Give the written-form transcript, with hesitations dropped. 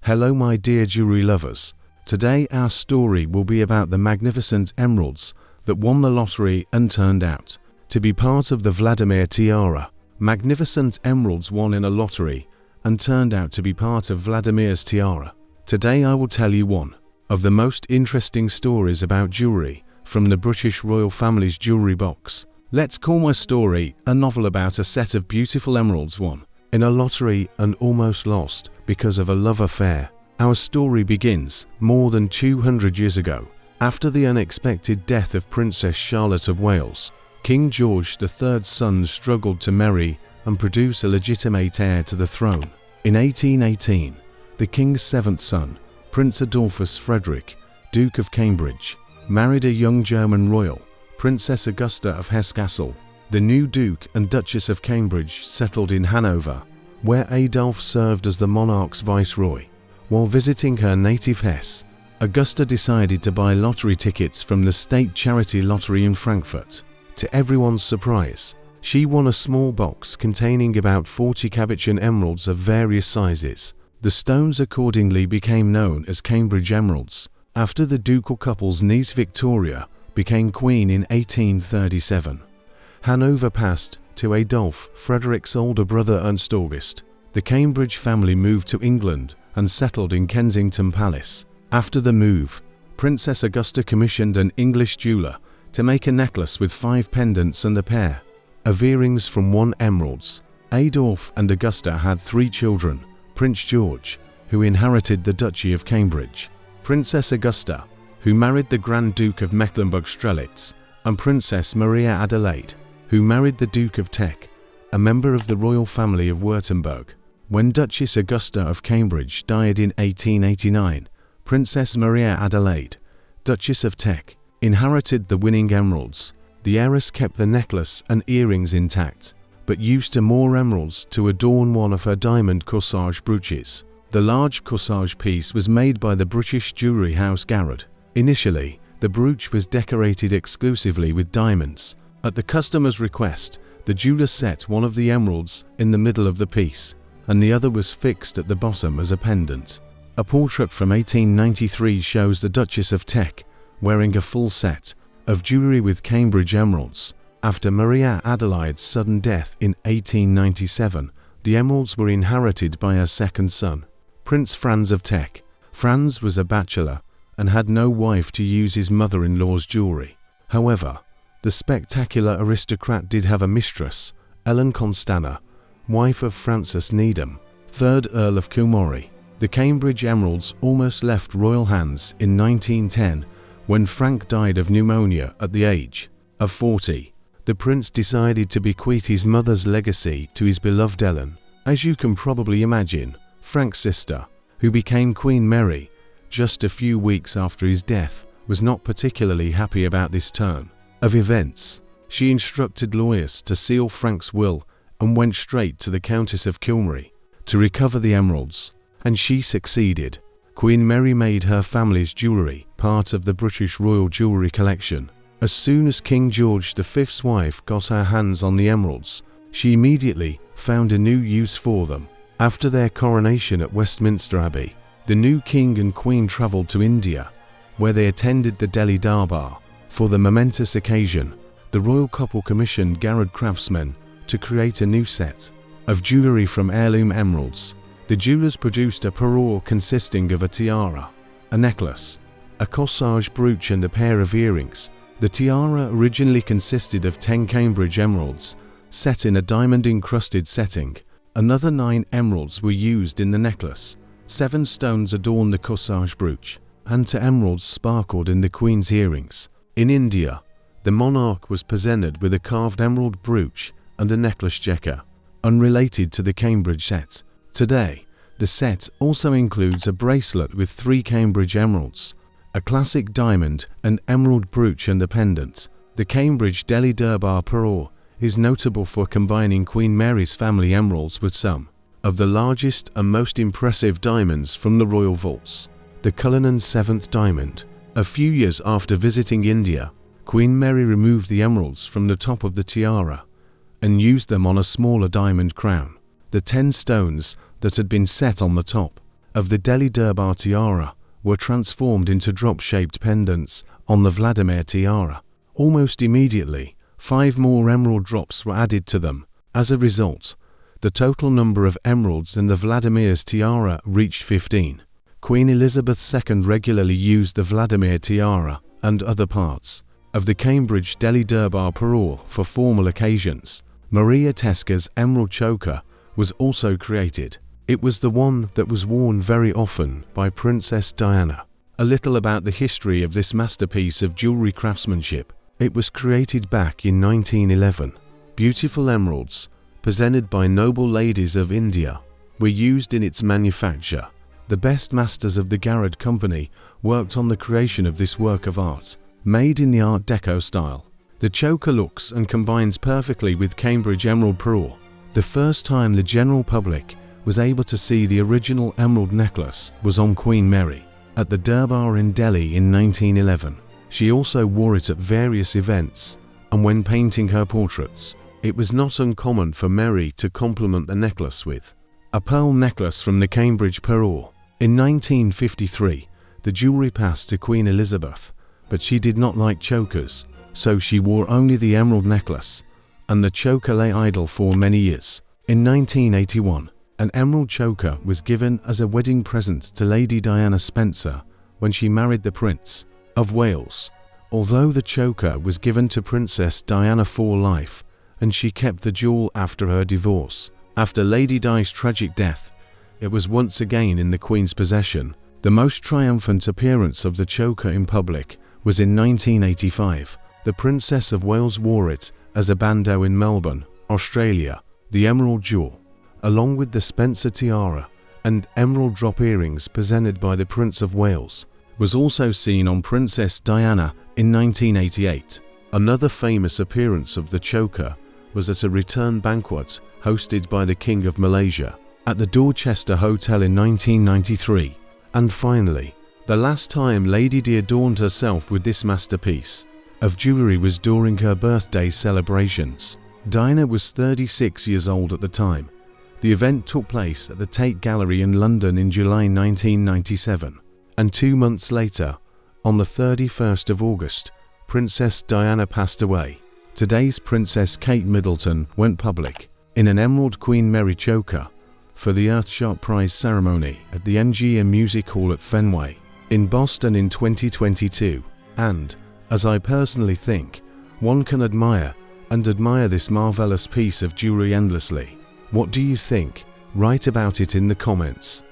Hello my dear jewelry lovers. Today our story will be about the magnificent emeralds that won the lottery and turned out to be part of the Vladimir tiara. Magnificent emeralds won in a lottery and turned out to be part of Vladimir's tiara. Today I will tell you one of the most interesting stories about jewelry from the British royal family's jewelry box. Let's call my story a novel about a set of beautiful emeralds won in a lottery and almost lost because of a love affair. Our story begins more than 200 years ago. After the unexpected death of Princess Charlotte of Wales, King George III's sons struggled to marry and produce a legitimate heir to the throne. In 1818, the king's seventh son, Prince Adolphus Frederick, Duke of Cambridge, married a young German royal, Princess Augusta of Hesse-Kassel. The new Duke and Duchess of Cambridge settled in Hanover, where Adolf served as the monarch's viceroy. While visiting her native Hesse, Augusta decided to buy lottery tickets from the state charity lottery in Frankfurt. To everyone's surprise, she won a small box containing about 40 Cabochon emeralds of various sizes. The stones accordingly became known as Cambridge emeralds, after the ducal couple's niece Victoria became queen in 1837. Hanover passed to Adolf Frederick's older brother Ernst August. The Cambridge family moved to England and settled in Kensington Palace. After the move, Princess Augusta commissioned an English jeweler to make a necklace with 5 pendants and a pair of earrings from 1 emeralds. Adolf and Augusta had 3 children: Prince George, who inherited the Duchy of Cambridge; Princess Augusta, who married the Grand Duke of Mecklenburg-Strelitz; and Princess Maria Adelaide, who married the Duke of Teck, a member of the royal family of Württemberg. When Duchess Augusta of Cambridge died in 1889, Princess Maria Adelaide, Duchess of Teck, inherited the winning emeralds. The heiress kept the necklace and earrings intact, but used more emeralds to adorn one of her diamond corsage brooches. The large corsage piece was made by the British jewellery house Garrard. Initially, the brooch was decorated exclusively with diamonds. At the customer's request, the jeweler set one of the emeralds in the middle of the piece, and the other was fixed at the bottom as a pendant. A portrait from 1893 shows the Duchess of Teck wearing a full set of jewellery with Cambridge emeralds. After Maria Adelaide's sudden death in 1897, the emeralds were inherited by her second son, Prince Franz of Teck. Franz was a bachelor and had no wife to use his mother-in-law's jewellery. However, the spectacular aristocrat did have a mistress, Ellen Constanza, wife of Francis Needham, 3rd Earl of Kilmorey. The Cambridge emeralds almost left royal hands in 1910 when Frank died of pneumonia at the age of 40. The prince decided to bequeath his mother's legacy to his beloved Ellen. As you can probably imagine, Frank's sister, who became Queen Mary just a few weeks after his death, was not particularly happy about this turn of events. She instructed lawyers to seal Frank's will and went straight to the Countess of Kilmorey to recover the emeralds, and she succeeded. Queen Mary made her family's jewellery part of the British royal jewellery collection. As soon as King George V's wife got her hands on the emeralds, she immediately found a new use for them. After their coronation at Westminster Abbey, the new king and queen travelled to India, where they attended the Delhi Darbar. For the momentous occasion, the royal couple commissioned Garrard craftsmen to create a new set of jewellery from heirloom emeralds. The jewellers produced a parure consisting of a tiara, a necklace, a corsage brooch and a pair of earrings. The tiara originally consisted of 10 Cambridge emeralds set in a diamond-encrusted setting. Another 9 emeralds were used in the necklace. 7 stones adorned the corsage brooch, and 2 emeralds sparkled in the queen's earrings. In India, the monarch was presented with a carved emerald brooch and a necklace checker, unrelated to the Cambridge set. Today, the set also includes a bracelet with 3 Cambridge emeralds, a classic diamond, an emerald brooch and a pendant. The Cambridge Delhi Darbar parure is notable for combining Queen Mary's family emeralds with some of the largest and most impressive diamonds from the royal vaults. The Cullinan 7th diamond. A few years after visiting India, Queen Mary removed the emeralds from the top of the tiara and used them on a smaller diamond crown. The 10 stones that had been set on the top of the Delhi Durbar tiara were transformed into drop-shaped pendants on the Vladimir tiara. Almost immediately, 5 more emerald drops were added to them. As a result, the total number of emeralds in the Vladimir's tiara reached 15. Queen Elizabeth II regularly used the Vladimir tiara and other parts of the Cambridge Delhi Durbar parure for formal occasions. Maria Teska's emerald choker was also created. It was the one that was worn very often by Princess Diana. A little about the history of this masterpiece of jewelry craftsmanship. It was created back in 1911. Beautiful emeralds, presented by noble ladies of India, were used in its manufacture. The best masters of the Garrod Company worked on the creation of this work of art, made in the Art Deco style. The choker looks and combines perfectly with Cambridge emerald parure. The first time the general public was able to see the original emerald necklace was on Queen Mary at the Durbar in Delhi in 1911. She also wore it at various events, and when painting her portraits, it was not uncommon for Mary to complement the necklace with a pearl necklace from the Cambridge parure. In 1953, the jewelry passed to Queen Elizabeth, but she did not like chokers, so she wore only the emerald necklace, and the choker lay idle for many years. In 1981, an emerald choker was given as a wedding present to Lady Diana Spencer when she married the Prince of Wales. Although the choker was given to Princess Diana for life, and she kept the jewel after her divorce. After Lady Di's tragic death, it was once again in the Queen's possession. The most triumphant appearance of the choker in public was in 1985. The Princess of Wales wore it as a bandeau in Melbourne, Australia. The emerald jewel, along with the Spencer tiara and emerald drop earrings presented by the Prince of Wales, was also seen on Princess Diana in 1988. Another famous appearance of the choker was at a return banquet hosted by the King of Malaysia at the Dorchester Hotel in 1993. And finally, the last time Lady Di adorned herself with this masterpiece of jewelry was during her birthday celebrations. Diana was 36 years old at the time. The event took place at the Tate Gallery in London in July 1997, and 2 months later, on the 31st of August, Princess Diana passed away. Today's Princess Kate Middleton went public in an emerald Queen Mary choker for the Earthshot Prize ceremony at the MGM Music Hall at Fenway in Boston in 2022, and, as I personally think, one can admire this marvelous piece of jewelry endlessly. What do you think? Write about it in the comments.